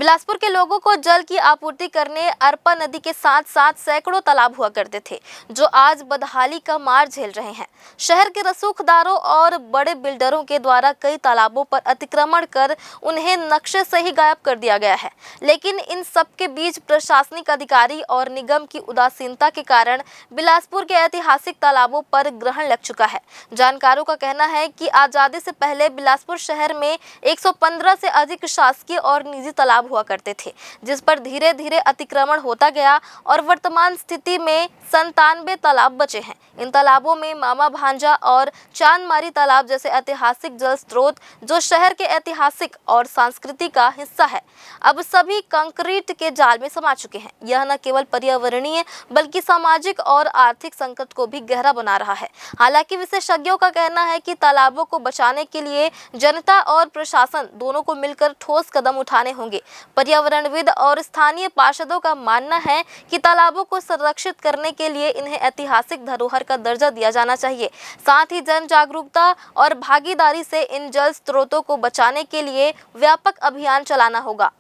बिलासपुर के लोगों को जल की आपूर्ति करने अरपा नदी के साथ साथ सैकड़ों तालाब हुआ करते थे, जो आज बदहाली का मार झेल रहे हैं। शहर के रसूखदारों और बड़े बिल्डरों के द्वारा कई तालाबों पर अतिक्रमण कर उन्हें नक्शे से ही गायब कर दिया गया है। लेकिन इन सब के बीच प्रशासनिक अधिकारी और निगम की उदासीनता के कारण बिलासपुर के ऐतिहासिक तालाबों पर ग्रहण लग चुका है। जानकारों का कहना है कि आजादी से पहले बिलासपुर शहर में 115 से अधिक शासकीय और निजी तालाब हुआ करते थे, जिस पर धीरे धीरे अतिक्रमण होता गया और वर्तमान स्थिति में 97 तालाब बचे हैं। इन तालाबों में मामा भांजा और चांदमारी तालाब जैसे ऐतिहासिक जल स्रोत, जो शहर के ऐतिहासिक और संस्कृति का हिस्सा है, अब सभी कंक्रीट के जाल में समा चुके हैं। यह न केवल पर्यावरणीय बल्कि सामाजिक और आर्थिक संकट को भी गहरा बना रहा है। हालांकि विशेषज्ञों का कहना है कि तालाबों को बचाने के लिए जनता और प्रशासन दोनों को मिलकर ठोस कदम उठाने होंगे। पर्यावरणविद और स्थानीय पार्षदों का मानना है कि तालाबों को संरक्षित करने के लिए इन्हें ऐतिहासिक धरोहर का दर्जा दिया जाना चाहिए। साथ ही जन जागरूकता और भागीदारी से इन जल स्रोतों को बचाने के लिए व्यापक अभियान चलाना होगा।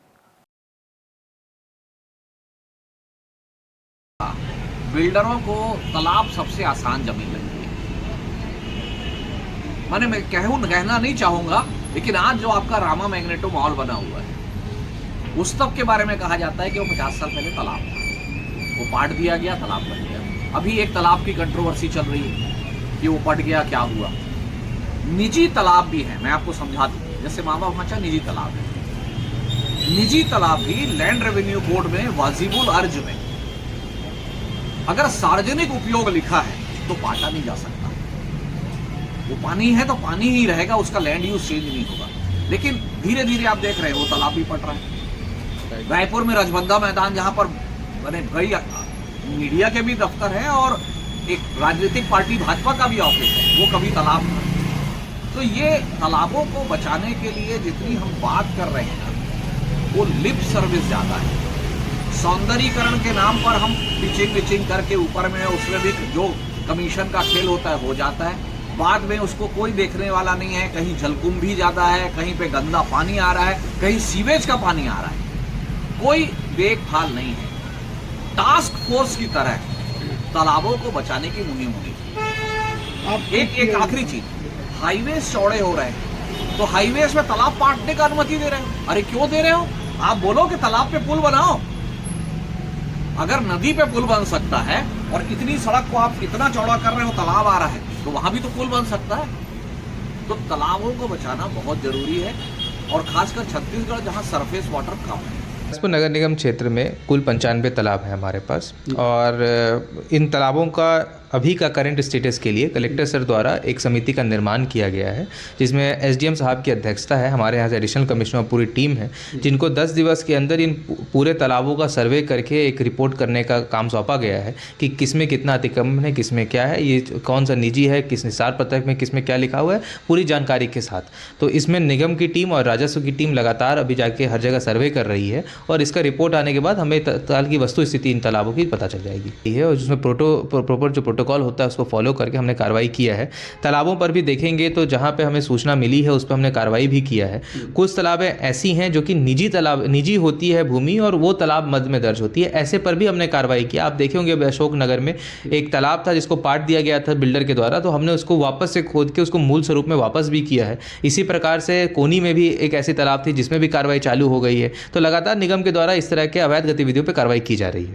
बिल्डरों को तालाब सबसे आसान जमीन लगती है। मैं कहना नहीं चाहूंगा, लेकिन आज जो आपका रामा मैग्नेटो मॉल बना हुआ है, उस तब के बारे में कहा जाता है कि वो 50 साल पहले तालाब था, वो पाट दिया गया, तालाब बन गया। अभी एक तालाब की कंट्रोवर्सी चल रही है कि वो पट गया, क्या हुआ। निजी तालाब भी है, मैं आपको समझा दूं, जैसे मामा भांचा निजी तालाब है। निजी तालाब भी लैंड रेवेन्यू बोर्ड में वाजिबुल अर्ज में अगर सार्वजनिक उपयोग लिखा है तो पाटा नहीं जा सकता। वो पानी है तो पानी ही रहेगा, उसका लैंड यूज चेंज नहीं होगा। लेकिन धीरे धीरे आप देख रहे हो तालाब भी पट रहा है। रायपुर में रजबंदा मैदान, जहां पर भाई मीडिया के भी दफ्तर है और एक राजनीतिक पार्टी भाजपा का भी ऑफिस है, वो कभी तालाब था। तो ये तालाबों को बचाने के लिए जितनी हम बात कर रहे हैं ना, वो लिप सर्विस ज्यादा है। सौंदर्यीकरण के नाम पर हम पिचिंग करके ऊपर में उसमें भी जो कमीशन का खेल होता है हो जाता है। बाद में उसको कोई देखने वाला नहीं है। कहीं जलकुंभ भी ज्यादा है, कहीं पे गंदा पानी आ रहा है, कहीं सीवेज का पानी आ रहा है, कोई देखभाल नहीं है। टास्क फोर्स की तरह तालाबों को बचाने की मुहिम होगी। एक आखिरी चीज, हाईवे चौड़े हो रहे हैं तो हाईवे में तालाब पाटने का अनुमति दे रहे हो। अरे क्यों दे रहे हो? आप बोलो कि तालाब पे पुल बनाओ। अगर नदी पे पुल बन सकता है और इतनी सड़क को आप इतना चौड़ा कर रहे हो, तालाब आ रहा है, तो वहां भी तो पुल बन सकता है। तो तालाबों को बचाना बहुत जरूरी है, और खासकर छत्तीसगढ़ जहां सरफेस वाटर कम है। बिलासपुर नगर निगम क्षेत्र में कुल 95 तालाब है हमारे पास, और इन तालाबों का अभी का करंट स्टेटस के लिए कलेक्टर सर द्वारा एक समिति का निर्माण किया गया है, जिसमें एसडीएम साहब की अध्यक्षता है। हमारे यहाँ से एडिशनल कमिश्नर पूरी टीम है, जिनको 10 दिवस के अंदर इन पूरे तालाबों का सर्वे करके एक रिपोर्ट करने का काम सौंपा गया है कि किसमें कितना अतिक्रमण है, किसमें क्या है, ये कौन सा निजी है, किस निसार पत्रक में किसमें क्या लिखा हुआ है, पूरी जानकारी के साथ। तो इसमें निगम की टीम और राजस्व की टीम लगातार अभी जाके हर जगह सर्वे कर रही है, और इसका रिपोर्ट आने के बाद हमें तत्काल की वस्तु स्थिति इन तालाबों की पता चल जाएगी। और जिसमें प्रॉपर जो प्रोटोकॉल होता है उसको फॉलो करके हमने कार्रवाई किया है। तालाबों पर भी देखेंगे तो जहां पे हमें सूचना मिली है उस पर हमने कार्रवाई भी किया है। कुछ तालाबें ऐसी हैं जो कि निजी होती है भूमि, और वो तालाब मद में दर्ज होती है, ऐसे पर भी हमने कार्रवाई किया। आप देखे होंगे अशोक नगर में एक तालाब था जिसको पाट दिया गया था बिल्डर के द्वारा, तो हमने उसको वापस से खोद के उसको मूल स्वरूप में वापस भी किया है। इसी प्रकार से कोनी में भी एक ऐसी तालाब थी जिसमें भी कार्रवाई चालू हो गई है। तो लगातार निगम के द्वारा इस तरह के अवैध गतिविधियों पर कार्रवाई की जा रही है।